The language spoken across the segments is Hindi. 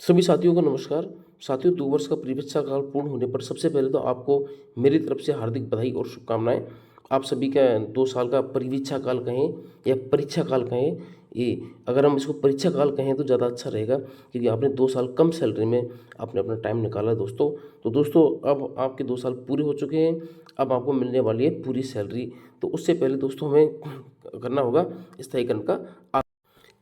सभी साथियों को नमस्कार। साथियों, 2 वर्ष का परीक्षा काल पूर्ण होने पर सबसे पहले तो आपको मेरी तरफ से हार्दिक बधाई और शुभकामनाएँ। आप सभी का 2 साल का परीक्षा काल कहें या परीक्षा काल कहें, ये अगर हम इसको परीक्षा काल कहें तो ज़्यादा अच्छा रहेगा, क्योंकि आपने 2 साल कम सैलरी में आपने अपना टाइम निकाला है दोस्तों। तो दोस्तों, अब आपके 2 साल पूरे हो चुके हैं, अब आपको मिलने वाली है पूरी सैलरी। तो उससे पहले दोस्तों हमें करना होगा स्थायीकरण का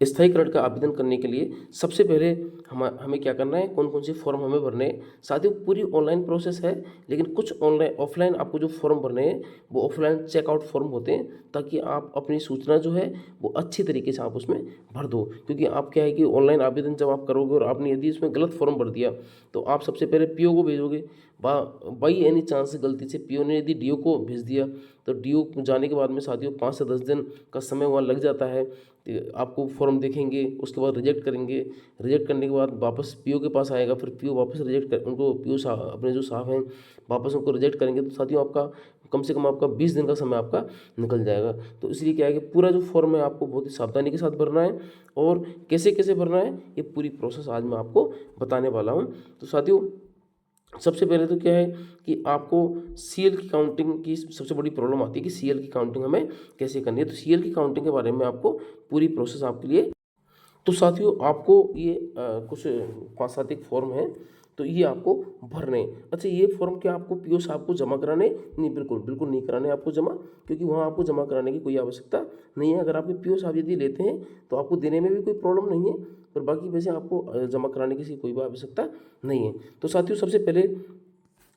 स्थायीकरण का आवेदन करने के लिए सबसे पहले हमें क्या करना है, कौन कौन से फॉर्म हमें भरने हैं। साथियों, पूरी ऑनलाइन प्रोसेस है, लेकिन कुछ ऑनलाइन ऑफलाइन आपको जो फॉर्म भरने हैं वो ऑफलाइन चेकआउट फॉर्म होते हैं, ताकि आप अपनी सूचना जो है वो अच्छी तरीके से आप उसमें भर दो। क्योंकि आप क्या है कि ऑनलाइन आवेदन जब आप करोगे और आपने यदि इसमें गलत फॉर्म भर दिया तो आप सबसे पहले पीओ को भेजोगे। बाई एनी चांस गलती से पीओ ने यदि डीओ को भेज दिया तो डीओ जाने के बाद में साथियों 5 से 10 दिन का समय वहाँ लग जाता है। आपको फॉर्म देखेंगे, उसके बाद रिजेक्ट करेंगे, रिजेक्ट करने के बाद वापस पीओ के पास आएगा, फिर पीओ वापस रिजेक्ट कर उनको पीओ साहब अपने जो साहब हैं वापस उनको रिजेक्ट करेंगे। तो साथियों आपका कम से कम आपका 20 दिन का समय आपका निकल जाएगा। तो इसलिए क्या है कि पूरा जो फॉर्म है आपको बहुत ही सावधानी के साथ भरना है, और कैसे कैसे भरना है ये पूरी प्रोसेस आज मैं आपको बताने वाला हूँ। तो साथियों, सबसे पहले तो क्या है कि आपको सीएल की काउंटिंग की सबसे बड़ी प्रॉब्लम आती है कि सीएल की काउंटिंग हमें कैसे करनी है। तो सीएल की काउंटिंग के बारे में आपको पूरी प्रोसेस आपके लिए। तो साथियों, आपको ये कुछ 5-7 एक फॉर्म है, तो ये आपको भरने हैं। अच्छा, ये फॉर्म क्या आपको पीओ साहब को जमा कराने? नहीं, बिल्कुल बिल्कुल नहीं कराने आपको जमा, क्योंकि वहाँ आपको जमा कराने की कोई आवश्यकता नहीं है। अगर आपके पीओ साहब यदि लेते हैं तो आपको देने में भी कोई प्रॉब्लम नहीं है, पर बाकी वैसे आपको जमा कराने की कोई भी आवश्यकता नहीं है। तो साथियों, सबसे पहले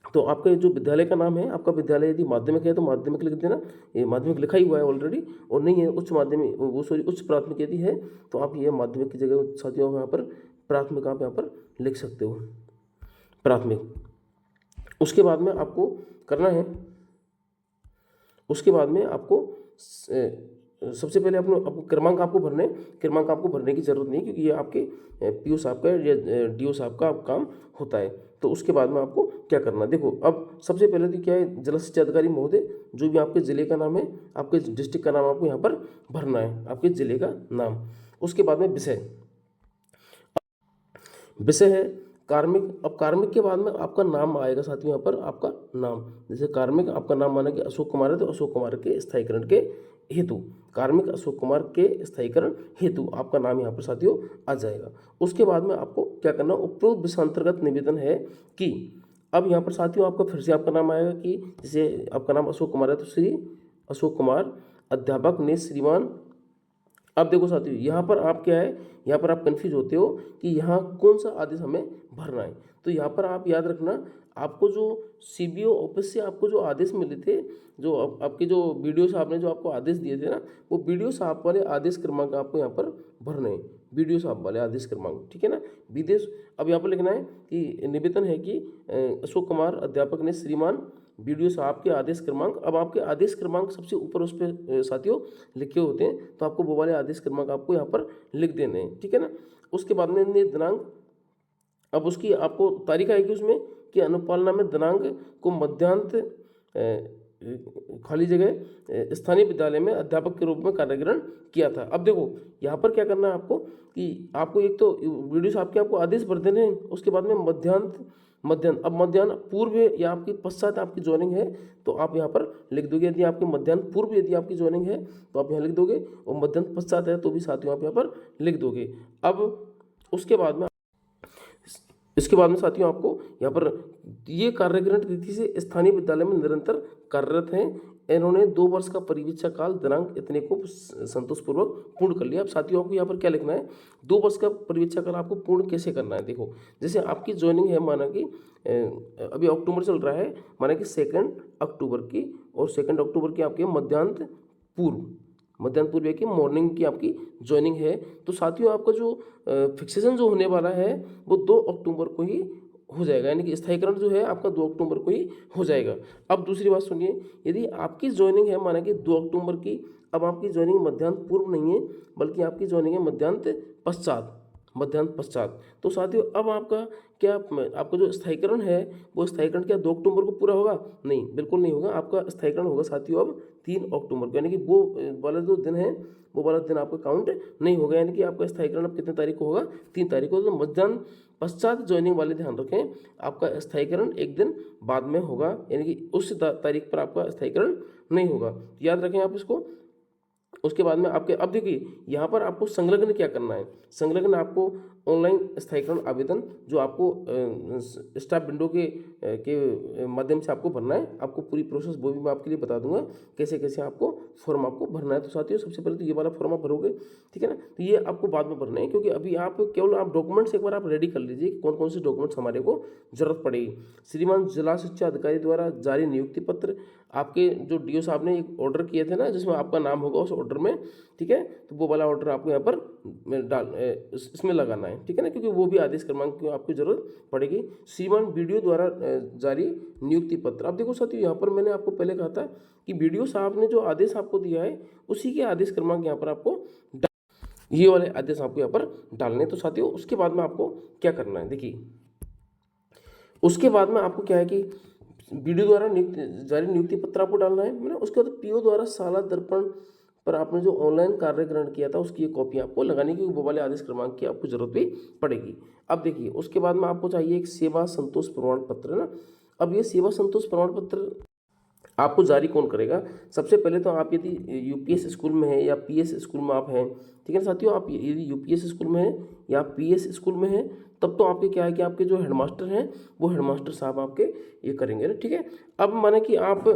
तो आपका जो विद्यालय का नाम है, आपका विद्यालय यदि माध्यमिक है तो माध्यमिक लिख देना। ये माध्यमिक लिखा ही हुआ है ऑलरेडी, और नहीं है उच्च माध्यमिक, वो सॉरी उच्च प्राथमिक यदि है तो आप ये माध्यमिक की जगह साथियों यहाँ पर प्राथमिक आप यहाँ पर लिख सकते हो, प्राथमिक। उसके बाद में आपको करना है, उसके बाद में आपको सबसे पहले आपको क्रमांक आपको भरने, क्रमांक आपको भरने की ज़रूरत नहीं, क्योंकि ये आपके पीओ साहब का या डीओ साहब का काम होता है। तो उसके बाद में आपको क्या करना है, देखो अब सबसे पहले तो क्या है, जल शिक्षा अधिकारी महोदय, जो भी आपके ज़िले का नाम है, आपके डिस्ट्रिक्ट का नाम आपको यहाँ पर भरना है, आपके ज़िले का नाम। उसके बाद में विषय, विषय है कार्मिक। अब कार्मिक के बाद में आपका नाम आएगा साथियों, यहाँ पर आपका नाम, जैसे कार्मिक आपका नाम माना कि अशोक कुमार है तो अशोक कुमार के स्थायीकरण के हेतु, कार्मिक अशोक कुमार के स्थायीकरण हेतु आपका नाम यहाँ पर साथियों आ जाएगा। उसके बाद में आपको क्या करना, उपरोक्त विषयांतर्गत निवेदन है कि अब यहाँ पर साथियों आपका फिर से आपका नाम आएगा कि जैसे आपका नाम अशोक कुमार है तो श्री अशोक कुमार अध्यापक ने श्रीमान। अब देखो साथियों, यहाँ पर आप क्या है, यहाँ पर आप कंफ्यूज होते हो कि यहाँ कौन सा आदेश हमें भरना है। तो यहाँ पर आप याद रखना, आपको जो सीबीओ ऑफिस से आपको जो आदेश मिले थे, जो आपके जो बीडीओ साहब ने जो आपको आदेश दिए थे ना, वो बीडीओ साहब वाले आदेश क्रमांक आपको यहाँ पर भरने हैं, बीडीओ साहब वाले आदेश क्रमांक, ठीक है ना। विदेश, अब यहाँ पर लिखना है कि निवेदन है कि अशोक कुमार अध्यापक ने श्रीमान बीडीओ साहब के आदेश क्रमांक। अब आपके आदेश क्रमांक सबसे ऊपर उस पर साथियों लिखे होते हैं, तो आपको वो वाले आदेश क्रमांक आपको यहाँ पर लिख देने हैं, ठीक है ना। उसके बाद में दिनांक, अब उसकी आपको तारीख आएगी उसमें कि अनुपालना में दिनांक को मध्यांत खाली जगह स्थानीय विद्यालय में अध्यापक के रूप में कार्य ग्रहण किया था। अब देखो यहाँ पर क्या करना है आपको कि आपको एक तो वीडियो साहब के आपको आदेश भर देने हैं, उसके बाद में मध्यांत, मध्याह्न, अब मध्याह्न पूर्व या आपकी पश्चात आपकी ज्वाइनिंग है तो आप यहाँ पर लिख दोगे। यदि आपके मध्याह्न पूर्व यदि आपकी ज्वाइनिंग है तो आप यहाँ लिख दोगे, और मध्याह्न पश्चात है तो भी साथियों आप यहाँ पर लिख दोगे। अब उसके बाद में, इसके बाद में साथियों आपको यहाँ पर ये कार्यग्रहण तिथि से स्थानीय विद्यालय में निरंतर कार्यरत हैं, इन्होंने 2 वर्ष का परिवीक्षा काल दिनांक इतने को संतोषपूर्वक पूर्ण कर लिया। अब साथियों आपको यहाँ पर क्या लिखना है, 2 वर्ष का परिवीक्षा काल आपको पूर्ण कैसे करना है। देखो जैसे आपकी ज्वाइनिंग है, माना कि अभी अक्टूबर चल रहा है, माना कि 2 अक्टूबर की, और 2 अक्टूबर की आपके मध्याह्न पूर्व, मध्याह्न पूर्व की मॉर्निंग की आपकी ज्वाइनिंग है, तो साथियों आपका जो फिक्सेशन जो होने वाला है वो 2 अक्टूबर को ही हो जाएगा, यानी कि स्थायीकरण जो है आपका 2 अक्टूबर को ही हो जाएगा। अब दूसरी बात सुनिए, यदि आपकी ज्वाइनिंग है माना कि 2 अक्टूबर की, अब आपकी ज्वाइनिंग मध्याह्न पूर्व नहीं है बल्कि आपकी ज्वाइनिंग है मध्याह्न पश्चात, मध्याह्न पश्चात। तो साथियों अब आपका क्या आपका जो स्थायीकरण है वो स्थायीकरण क्या 2 अक्टूबर को पूरा होगा? नहीं, बिल्कुल नहीं होगा। आपका स्थायीकरण होगा साथियों अब 3 अक्टूबर को, यानी कि वो वाला जो दिन है वो वाला दिन आपका काउंट नहीं होगा, यानी कि आपका स्थायीकरण अब कितने तारीख को होगा? 3 तारीख को। तो मध्याह्न पश्चात ज्वाइनिंग वाले ध्यान रखें, आपका स्थायीकरण एक दिन बाद में होगा, यानी कि उस तारीख पर आपका स्थायीकरण नहीं होगा। याद रखें आप इसको। उसके बाद में आपके अब देखिए यहाँ पर आपको संलग्न क्या करना है। संलग्न आपको ऑनलाइन स्थायीकरण आवेदन जो आपको स्टाफ विंडो के माध्यम से आपको भरना है। आपको पूरी प्रोसेस वो भी मैं आपके लिए बता दूंगा कैसे कैसे आपको फॉर्म आपको भरना है। तो साथियों सबसे पहले तो ये वाला फॉर्म आप भरोगे, ठीक है ना। तो ये आपको बाद में भरना है, क्योंकि अभी आप केवल आप डॉक्यूमेंट्स एक बार आप रेडी कर लीजिए कि कौन कौन से डॉक्यूमेंट्स हमारे को जरूरत पड़ेगी। श्रीमान जिला शिक्षा अधिकारी द्वारा जारी नियुक्ति पत्र, आपके जो डीओ साहब ने एक ऑर्डर किए थे ना जिसमें आपका नाम होगा उस ऑर्डर में, ठीक है। तो वो वाला ऑर्डर आपको यहाँ पर इसमें लगाना है, ठीक है ना, क्योंकि वो भी आदेश क्रमांक की आपको जरूरत पड़ेगी। श्रीमान बीडीओ द्वारा जारी नियुक्ति पत्र। अब देखो साथियों यहाँ पर मैंने आपको पहले कहा था कि बीडीओ साहब ने जो आदेश आपको दिया है उसी के आदेश क्रमांक यहाँ पर आपको ये वाले आदेश आपको यहाँ पर डालने। तो साथियों उसके बाद में आपको क्या करना है, देखिए उसके बाद में आपको क्या है कि बीडीओ द्वारा जारी नियुक्ति पत्र आपको डालना है, मतलब उसके बाद पीओ द्वारा साला दर्पण पर आपने जो ऑनलाइन कार्य ग्रहण किया था उसकी एक कॉपी आपको लगाने की, वो वाले आदेश क्रमांक की आपको जरूरत भी पड़ेगी। अब देखिए उसके बाद में आपको चाहिए एक सेवा संतोष प्रमाण पत्र ना। अब ये सेवा संतोष प्रमाण पत्र आपको जारी कौन करेगा? सबसे पहले तो आप यदि यूपीएस स्कूल में है या पीएस स्कूल में आप हैं, ठीक है ना साथियों, आप यदि यूपीएस स्कूल में है या पीएस स्कूल में है तब तो आपके क्या है कि आपके जो हेडमास्टर हैं वो हेडमास्टर साहब आपके ये करेंगे ना, ठीक है। अब माने कि आप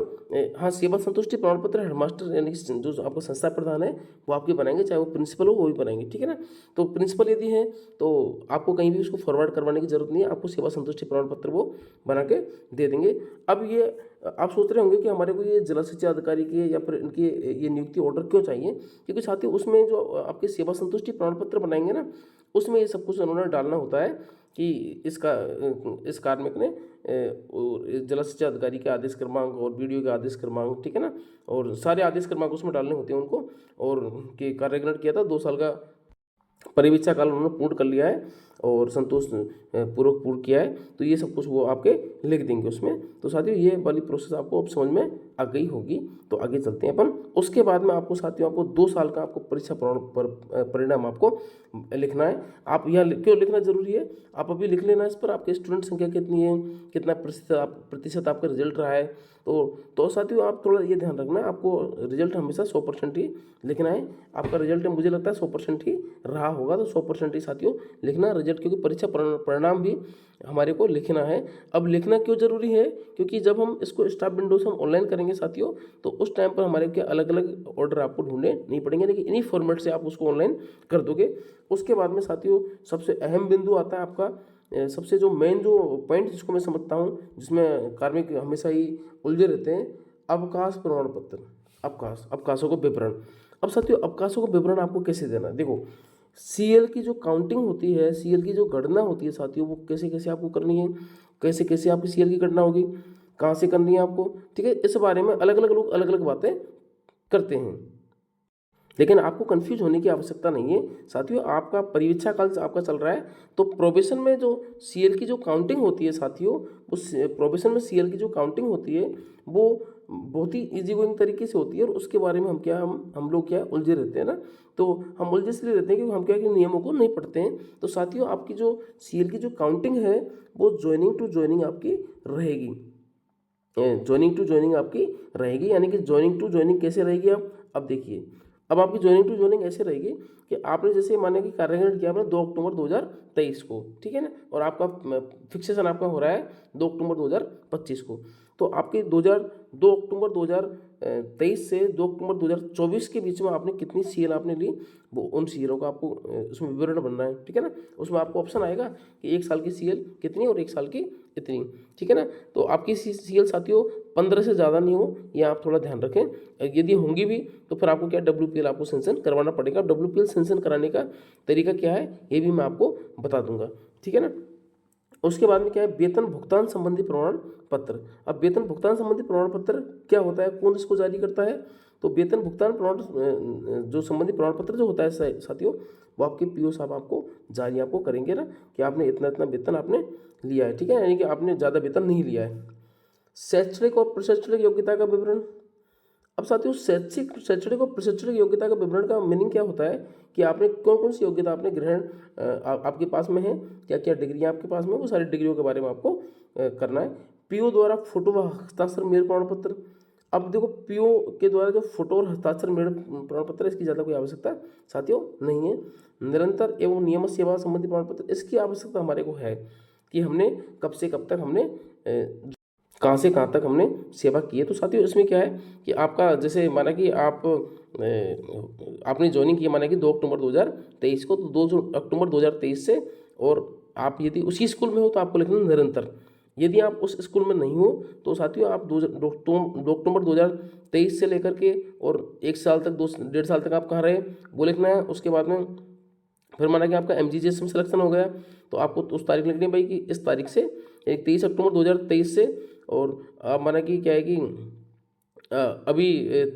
हाँ सेवा संतुष्टि प्रमाण पत्र हेडमास्टर यानी कि जो आपका संस्था प्रधान है वो आपके बनाएंगे, चाहे वो प्रिंसिपल हो वो भी बनाएंगे, ठीक है ना। तो प्रिंसिपल यदि है तो आपको कहीं भी उसको फॉरवर्ड करवाने की जरूरत नहीं है, आपको सेवा संतुष्टि प्रमाण पत्र वो बना के दे देंगे। अब ये आप सोच रहे होंगे कि हमारे को ये जिला शिक्षा अधिकारी के या फिर इनके ये नियुक्ति ऑर्डर क्यों चाहिए, क्योंकि साथियों उसमें जो आपके सेवा संतुष्टि प्रमाण पत्र बनाएंगे ना उसमें ये सब कुछ उन्होंने डालना होता है कि इस कार्मिक ने जिला शिक्षा अधिकारी के आदेश क्रमांक और बीडीओ के आदेश क्रमांक, ठीक है ना, और सारे आदेश क्रमांक उसमें डालने होते हैं उनको, और कि कार्य ग्रहण किया था 2 साल का परिवीक्षा काल उन्होंने पूर्ण कर लिया है और संतोष पूर्वक पूर्ण किया है, तो ये सब कुछ वो आपके लिख देंगे उसमें। तो साथियों ये वाली प्रोसेस आपको अब समझ में आ गई होगी। तो आगे चलते हैं अपन। उसके बाद में आपको साथियों आपको 2 साल का आपको परीक्षा परिणाम आपको लिखना है। आप यहाँ क्यों लिखना जरूरी है, आप अभी लिख लेना इस पर आपके स्टूडेंट संख्या कितनी है, कितना प्रतिशत आपका रिजल्ट रहा है। तो साथियों आप थोड़ा ये ध्यान रखना, आपको रिजल्ट हमेशा 100% ही लिखना है। आपका रिजल्ट मुझे लगता है 100% ही रहा होगा, तो 100% ही साथियों लिखना रिजल्ट, क्योंकि परीक्षा परिणाम भी हमारे को लिखना है। अब लिखना क्यों जरूरी है, क्योंकि जब हम इसको स्टाफ विंडो से हम ऑनलाइन करेंगे साथियों तो उस टाइम पर हमारे क्या अलग अलग ऑर्डर आपको ढूंढने नहीं पड़ेंगे, लेकिन इन्हीं फॉर्मेट से आप उसको ऑनलाइन कर दोगे। उसके बाद में साथियों सबसे अहम बिंदु आता है आपका सबसे जो मेन जो पॉइंट जिसको मैं समझता हूँ जिसमें कार्मिक हमेशा ही उलझे रहते हैं, अवकाश प्रमाण पत्र। अवकाशों को विवरण। अब साथियों अवकाशों को विवरण आपको कैसे देना है, देखो सीएल की जो काउंटिंग होती है, सीएल की जो गणना होती है साथियों वो कैसे कैसे आपको करनी है, कैसे कैसे आपकी सीएल की गणना होगी, कहाँ से करनी है आपको, ठीक है। इस बारे में अलग अलग लोग अलग अलग बातें करते हैं, लेकिन आपको कंफ्यूज होने की आवश्यकता नहीं है साथियों। आपका परिवीक्षा काल आपका चल रहा है तो प्रोबेशन में जो सीएल की जो काउंटिंग होती है साथियों, उस प्रोबेशन में सीएल की जो काउंटिंग होती है वो बहुत ही इजी गोइंग तरीके से होती है, और उसके बारे में हम लोग क्या उलझे रहते हैं ना। तो हम उलझे इसलिए रहते हैं क्योंकि हम क्या कि नियमों को नहीं पढ़ते हैं। तो साथियों आपकी जो सीएल की जो काउंटिंग है वो ज्वाइनिंग टू ज्वाइनिंग आपकी रहेगी, ज्वाइनिंग टू ज्वाइनिंग आपकी रहेगी, यानी कि ज्वाइनिंग टू ज्वाइनिंग कैसे रहेगी। अब देखिए अब आपकी ज्वाइनिंग टू ज्वाइनिंग ऐसे रहेगी कि आपने जैसे माने कि कार्यग्रहण किया आपने 2 अक्टूबर 2023 को, ठीक है ना, और आपका फिक्सेशन आपका हो रहा है 2 अक्टूबर 2025 को। तो आपके 2 अक्टूबर 2023 से 2 अक्टूबर 2024 के बीच में आपने कितनी सीएल आपने ली, वो उन सीएलों का आपको उसमें विवरण बनना है, ठीक है ना। उसमें आपको ऑप्शन आएगा कि 1 साल की सीएल कितनी और 1 साल की इतनी, ठीक है ना। तो आपकी सीएल साथियों 15 से ज़्यादा नहीं हो, ये आप थोड़ा ध्यान रखें। यदि होंगी भी तो फिर आपको क्या डब्ल्यूपीएल आपको सेंशन करवाना पड़ेगा। डब्ल्यूपीएल सेंशन कराने का तरीका क्या है ये भी मैं आपको बता दूंगा, ठीक है ना। उसके बाद में क्या है, वेतन भुगतान संबंधी प्रमाण पत्र। अब वेतन भुगतान संबंधी प्रमाण पत्र क्या होता है, कौन इसको जारी करता है, तो वेतन भुगतान प्रमाण जो संबंधी प्रमाण पत्र जो होता है साथियों, वो आपके पीओ साहब आपको जारी आपको करेंगे ना कि आपने इतना इतना वेतन आपने लिया है, ठीक है, यानी कि आपने ज़्यादा वेतन नहीं लिया है। शैक्षणिक और प्रशैक्षणिक योग्यता का विवरण। अब साथियों शैक्षणिक और प्रशैक्षणिक योग्यता का विवरण का मीनिंग क्या होता है कि आपने कौन कौन सी योग्यता आपने ग्रहण आपके पास में है, क्या क्या डिग्रियाँ आपके पास में, वो सारी डिग्रियों के बारे में आपको करना है। पीओ द्वारा फोटो व हस्ताक्षर मेल प्रमाण पत्र। अब देखो पीओ के द्वारा जो फोटो और हस्ताक्षर मेल प्रमाण पत्र, इसकी ज़्यादा कोई आवश्यकता साथियों नहीं है। निरंतर एवं नियमित सेवा संबंधी प्रमाण पत्र, इसकी आवश्यकता हमारे को है कि हमने कब से कब तक हमने कहाँ से कहाँ तक हमने सेवा की है। तो साथियों इसमें क्या है कि आपका जैसे माना कि आप आपने ज्वाइनिंग की माना कि 2 अक्टूबर 2023 को, तो 2 अक्टूबर 2023 से, और आप यदि उसी स्कूल में हो तो आपको लिखना निरंतर। यदि आप उस स्कूल में नहीं हो तो साथियों आप 2 अक्टूबर 2023 से लेकर के और 1 साल तक 2 डेढ़ साल तक आप कहाँ रहे वो लिखना है। उसके बाद में फिर माना कि आपका MGGS में सिलेक्शन हो गया तो आपको उस तारीख लिखनी है भाई कि इस तारीख से 23 अक्टूबर 2023 से, और आप माना कि क्या है कि अभी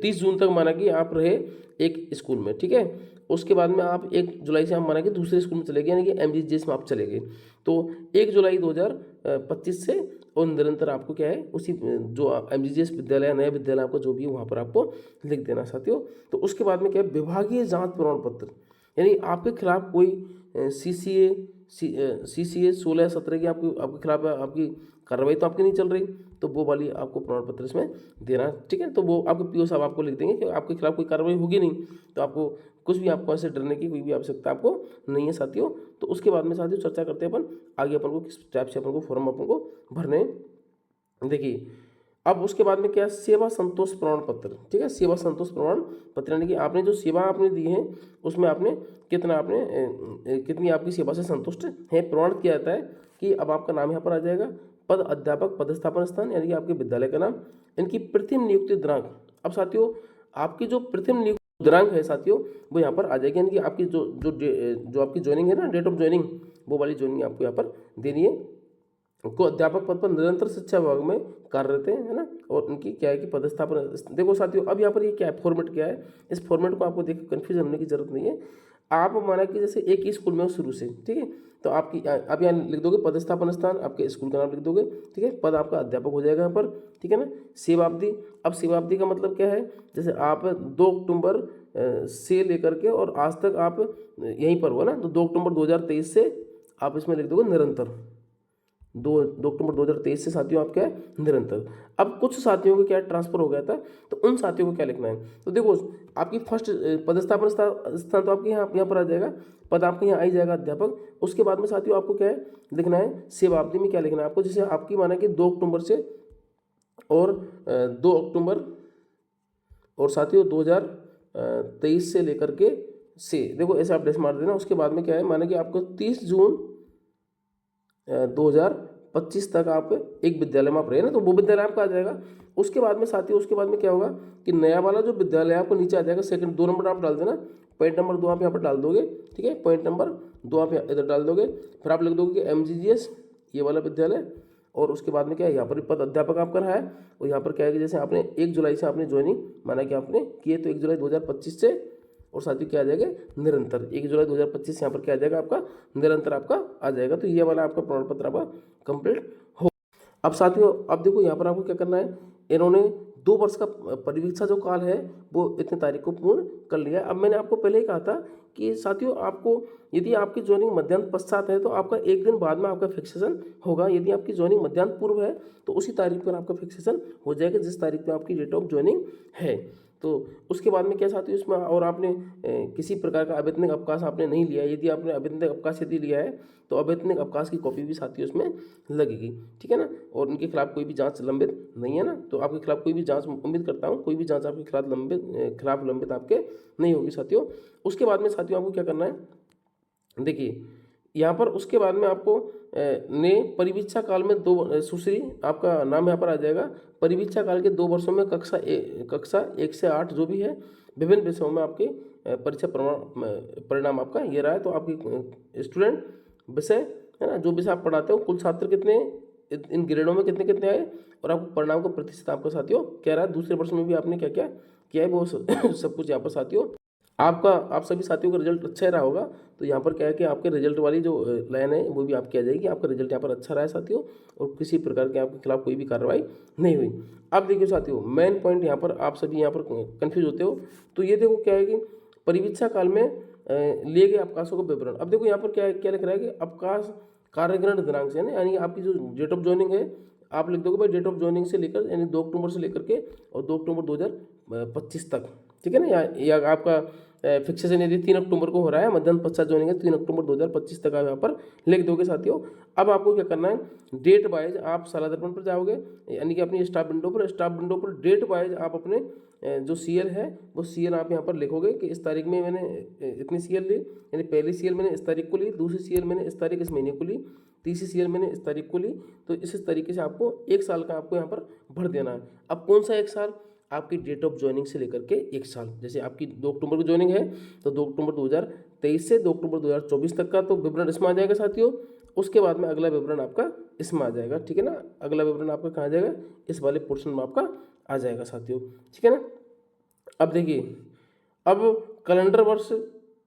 30 जून तक माना कि आप रहे एक स्कूल में, ठीक है। उसके बाद में आप 1 जुलाई से आप माना कि दूसरे स्कूल में चले गए, यानी कि MGGS में आप चले गए, तो 1 जुलाई 2025 से और निरंतर आपको क्या है उसी जो MGGS विद्यालय नया विद्यालय आपको जो भी है वहाँ पर आपको लिख देना साथियों। तो उसके बाद में क्या है विभागीय जांच प्रमाण पत्र, यानी आपके खिलाफ कोई CCA 16-17 की आपके खिलाफ आपकी कार्रवाई तो आपकी नहीं चल रही, तो वो वाली आपको प्रमाण पत्र इसमें देना, ठीक है। तो वो आपके पीओ साहब आपको लिख देंगे कि आपके खिलाफ कोई कार्रवाई होगी नहीं, तो आपको कुछ भी आपको ऐसे डरने की कोई भी आवश्यकता आपको नहीं है साथियों। तो उसके बाद में साथियों चर्चा करते हैं अपन आगे, अपन को किस टाइप से अपन को फॉर्म अपन को भरने हैं। देखिए अब उसके बाद में क्या, सेवा संतोष प्रमाण पत्र, ठीक है। सेवा संतोष प्रमाण पत्र यानी कि आपने जो सेवा आपने दी है उसमें आपने कितना आपने कितनी आपकी सेवा से संतुष्ट है, प्रमाणित किया जाता है कि अब आपका नाम यहाँ पर आ जाएगा, पद अध्यापक पदस्थापन स्थान यानी कि आपके विद्यालय का नाम, इनकी प्रथम नियुक्ति दिनांक। अब साथियों आपकी जो प्रथम नियुक्ति दिनांक है साथियों वो यहाँ पर आ जाएगी, यानी कि आपकी जो आपकी ज्वाइनिंग है ना, डेट ऑफ ज्वाइनिंग, वो वाली ज्वाइनिंग आपको यहाँ पर देनी है। को अध्यापक पद पर निरंतर शिक्षा विभाग में कार्यरत है ना, और उनकी क्या है कि पदस्थापन। देखो साथियों अब यहाँ पर ये क्या है, फॉर्मेट क्या है, इस फॉर्मेट को आपको देख कंफ्यूज होने की जरूरत नहीं है। आप माना कि जैसे एक ही स्कूल में हो शुरू से, ठीक है, तो आपकी आप यहाँ लिख दोगे पदस्थापन स्थान, आपके स्कूल का नाम लिख दोगे, ठीक है, पद आपका अध्यापक हो जाएगा यहाँ पर, ठीक है ना। सेवावधि, अब सेवावधि का मतलब क्या है, जैसे आप 2 अक्टूबर से लेकर के और आज तक आप यहीं पर हो ना, तो 2 अक्टूबर 2023 से आप इसमें लिख दोगे निरंतर, 2 अक्टूबर 2023 से साथियों आप क्या है निरंतर। अब कुछ साथियों को क्या ट्रांसफर हो गया था, तो उन साथियों को क्या लिखना है, तो देखो आपकी फर्स्ट पदस्थापन स्थान तो आपके यहाँ पर आ जाएगा, पद आपके यहाँ आ ही जाएगा अध्यापक। उसके बाद में साथियों आपको क्या है लिखना है, सेवावधि में क्या लिखना है आपको, जैसे आपकी माना कि 2 अक्टूबर से और 2 अक्टूबर और साथियों 2023 से लेकर के से, देखो ऐसे आप डेस मार देना। उसके बाद में क्या है माना कि आपको 30 जून 2025 तक आप एक विद्यालय में आप रहे ना, तो वो विद्यालय आपका आ जाएगा। उसके बाद में साथियों उसके बाद में क्या होगा कि नया वाला जो विद्यालय आपको नीचे आ जाएगा, सेकंड 2 नंबर आप डाल देना, पॉइंट नंबर 2 आप यहाँ पर डाल दोगे, ठीक है, पॉइंट नंबर 2 आप इधर डाल दोगे, फिर आप लिख दोगे कि MGGS ये वाला विद्यालय, और उसके बाद में क्या है यहाँ पर पद अध्यापक आपका रहा है, और यहाँ पर क्या है कि जैसे आपने 1 जुलाई से आपने ज्वाइनिंग माना कि आपने किए, तो 1 जुलाई 2025 से, और साथियों क्या आ जाएगा निरंतर 1 जुलाई 2025 यहाँ पर क्या आ जाएगा आपका निरंतर आपका आ जाएगा। तो ये वाला आपका प्रमाण पत्र आपका कंप्लीट हो। अब साथियों अब देखो यहाँ पर आपको क्या करना है, इन्होंने 2 वर्ष का परिवीक्षा जो काल है वो इतने तारीख को पूर्ण कर लिया है। अब मैंने आपको पहले ही कहा था कि साथियों आपको यदि आपकी ज्वाइनिंग मध्याह्न पश्चात है तो आपका 1 दिन बाद में आपका फिक्सेशन होगा, यदि आपकी ज्वाइनिंग मध्याह्न पूर्व है तो उसी तारीख पर आपका फिक्सेशन हो जाएगा जिस तारीख पर आपकी डेट ऑफ ज्वाइनिंग है। तो उसके बाद में क्या साथियों इसमें, और आपने किसी प्रकार का अवैतनिक अवकाश आपने नहीं लिया है, यदि आपने अवैतनिक अवकाश यदि लिया है तो अवैतनिक अवकाश की कॉपी भी साथियों उसमें लगेगी, ठीक है ना। और उनके खिलाफ कोई भी जांच लंबित नहीं है ना, तो आपके खिलाफ कोई भी जांच, उम्मीद करता हूँ कोई भी जांच आपके खिलाफ लंबित आपके नहीं होगी साथियों। उसके बाद में साथियों आपको क्या करना है, देखिए यहाँ पर उसके बाद में आपको ने परिवीक्षा काल में 2 सुश्री आपका नाम यहाँ पर आ जाएगा, परिवीक्षा काल के 2 वर्षों में कक्षा 1 से 8 जो भी है विभिन्न विषयों में आपके परीक्षा परिणाम आपका ये रहा है। तो आपकी स्टूडेंट विषय है ना, जो विषय आप पढ़ाते हो, कुल छात्र कितने इन ग्रेडों में कितने कितने आए और आपको परिणाम का प्रतिशत आपका साथियों कह रहा है। दूसरे वर्ष में भी आपने क्या क्या किया है वो सब कुछ यहाँ पर साथियों आप सभी साथियों का रिजल्ट अच्छा ही रहा होगा। तो यहाँ पर क्या है कि आपके रिजल्ट वाली जो लाइन है वो भी आपकी आ जाएगी। आपका रिजल्ट यहाँ पर अच्छा रहा है साथियों और किसी प्रकार के आपके खिलाफ कोई भी कार्रवाई नहीं हुई। अब देखिए साथियों मेन पॉइंट यहाँ पर आप सभी यहाँ पर कन्फ्यूज होते हो। तो ये देखो क्या है कि परिवीक्षा काल में लिए गए अवकाशों का विवरण। अब देखो यहाँ पर क्या लिख रहा है कि अवकाश कार्यग्रहण दिनांक से यानी आपकी जो डेट ऑफ ज्वाइनिंग है आप लिख दोगे भाई डेट ऑफ ज्वाइनिंग से लेकर यानी 2 अक्टूबर से लेकर के और 2 अक्टूबर 2025 तक, ठीक है ना। या आपका फिक्सेशन यदि 3 अक्टूबर को हो रहा है, मध्याह्न पश्चात ज्वाइनिंग है 3 अक्टूबर 2025 तक आप यहाँ पर लिख दोगे साथियों। अब आपको क्या करना है, डेट वाइज आप साला दर्पण पर जाओगे यानी कि अपनी स्टाफ विंडो पर डेट वाइज आप अपने जो सीएल है वो सीएल आप यहाँ पर लिखोगे कि इस तारीख में मैंने इतनी सीएल ली, यानी पहली सीएल मैंने इस तारीख को ली, दूसरी सीएल मैंने इस तारीख इस महीने को ली, तीसरी सीएल मैंने इस तारीख को ली। तो इस तरीके से आपको 1 साल का आपको यहाँ पर भर देना है। अब कौन सा 1 साल, आपकी डेट ऑफ ज्वाइनिंग से लेकर के 1 साल। जैसे आपकी 2 अक्टूबर को ज्वाइनिंग है तो 2 अक्टूबर 2023 से 2 अक्टूबर 2024 तक का तो विवरण इसमें आ जाएगा साथियों। उसके बाद में अगला विवरण आपका इसमें आ जाएगा, ठीक है ना। अगला विवरण आपका कहाँ आ जाएगा, इस वाले पोर्शन में आपका आ जाएगा साथियों, ठीक है ना। अब देखिए, अब कैलेंडर वर्ष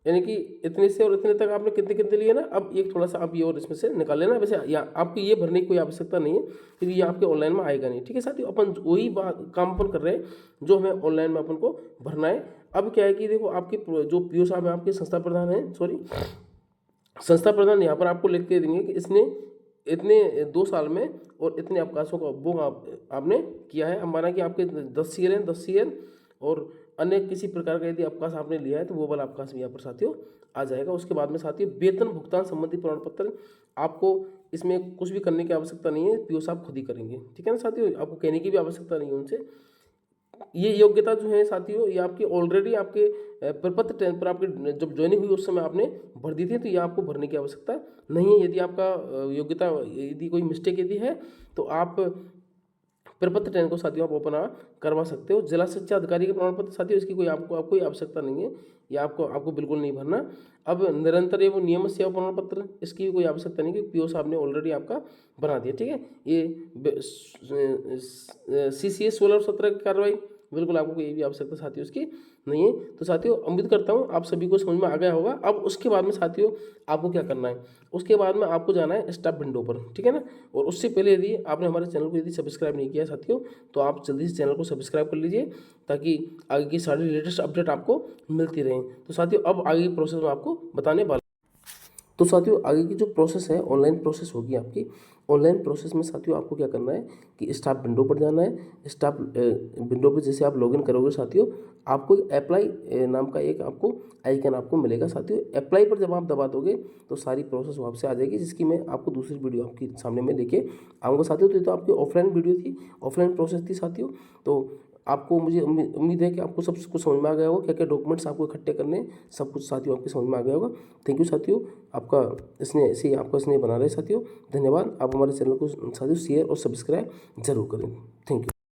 यानी कि इतने से और इतने तक आपने कितने कितने लिए ना। अब एक थोड़ा सा आप ये और इसमें से निकाल लेना। वैसे आपको ये भरने की कोई आवश्यकता नहीं है क्योंकि ये आपके ऑनलाइन में आएगा नहीं, ठीक है साथियों। अपन वही काम अपन कर रहे हैं जो हमें ऑनलाइन में अपन को भरना है। अब क्या है कि देखो आपके जो पीओ साहब हैं, आपके संस्था प्रधान हैं, संस्था प्रधान यहाँ पर आपको लिख के देंगे कि इसने इतने 2 साल में और इतने अवकाशों का उपभोग आपने किया है। अब माना कि आपके 10 सीएल हैं, 10 सीएल और अन्य किसी प्रकार का यदि अवकाश आपने लिया है तो वो वाला अवकाश भी यहाँ पर साथियों आ जाएगा। उसके बाद में साथियों वेतन भुगतान संबंधी प्रमाण पत्र, आपको इसमें कुछ भी करने की आवश्यकता नहीं है, पीओ साहब खुद ही करेंगे, ठीक है ना साथियों। आपको कहने की भी आवश्यकता नहीं है उनसे। ये योग्यता जो है साथियों ये आपकी ऑलरेडी आपके प्रपत्र 10 पर आपके जब ज्वाइनिंग हुई उस समय आपने भर दी थी, तो ये आपको भरने की आवश्यकता नहीं है। यदि आपका योग्यता यदि कोई मिस्टेक यदि है तो आप प्रपत्र 10 को साथियों आप ओपन करवा सकते हो। जिला शिक्षा अधिकारी के प्रमाण पत्र साथियों इसकी आपको कोई आवश्यकता नहीं है, या आपको बिल्कुल नहीं भरना। अब निरंतर ये वो नियमित सेवा प्रमाण पत्र, इसकी भी कोई आवश्यकता नहीं क्योंकि पीओ साहब ने ऑलरेडी आपका बना दिया, ठीक है। ये CCA 16 और 17 की कार्रवाई बिल्कुल आपको कोई भी आवश्यकता साथियों इसकी नहीं है। तो साथियों उम्मीद करता हूँ आप सभी को समझ में आ गया होगा। अब उसके बाद में साथियों आपको क्या करना है, उसके बाद में आपको जाना है स्टाफ विंडो पर, ठीक है ना। और उससे पहले यदि आपने हमारे चैनल को यदि सब्सक्राइब नहीं किया साथियों तो आप जल्दी से चैनल को सब्सक्राइब कर लीजिए ताकि आगे की सारी लेटेस्ट अपडेट आपको मिलती रहे। तो साथियों अब आगे की प्रोसेस में आपको बताने वाला। तो साथियों आगे की जो प्रोसेस है ऑनलाइन प्रोसेस होगी आपकी। ऑनलाइन प्रोसेस में साथियों आपको क्या करना है कि स्टाफ विंडो पर जाना है। स्टाफ विंडो पर जैसे आप लॉगिन करोगे साथियों आपको अप्लाई नाम का एक आपको आइकन आपको मिलेगा साथियों। अप्लाई पर जब आप दबा दोगे तो सारी प्रोसेस वहाँ से आ जाएगी, जिसकी मैं आपको दूसरी वीडियो आपके सामने में लेके आऊँगा साथियों। तो ये तो आपकी ऑफलाइन वीडियो थी, ऑफलाइन प्रोसेस थी साथियों। तो आपको मुझे उम्मीद है कि आपको सब कुछ समझ में आ गया होगा, क्या क्या डॉक्यूमेंट्स आपको इकट्ठे करने सब कुछ साथियों आपके समझ में आ गया होगा। थैंक यू साथियों, आपका इसने ऐसे ही आपका स्नेह बना रहे साथियों। धन्यवाद। आप हमारे चैनल को साथियों शेयर और सब्सक्राइब जरूर करें।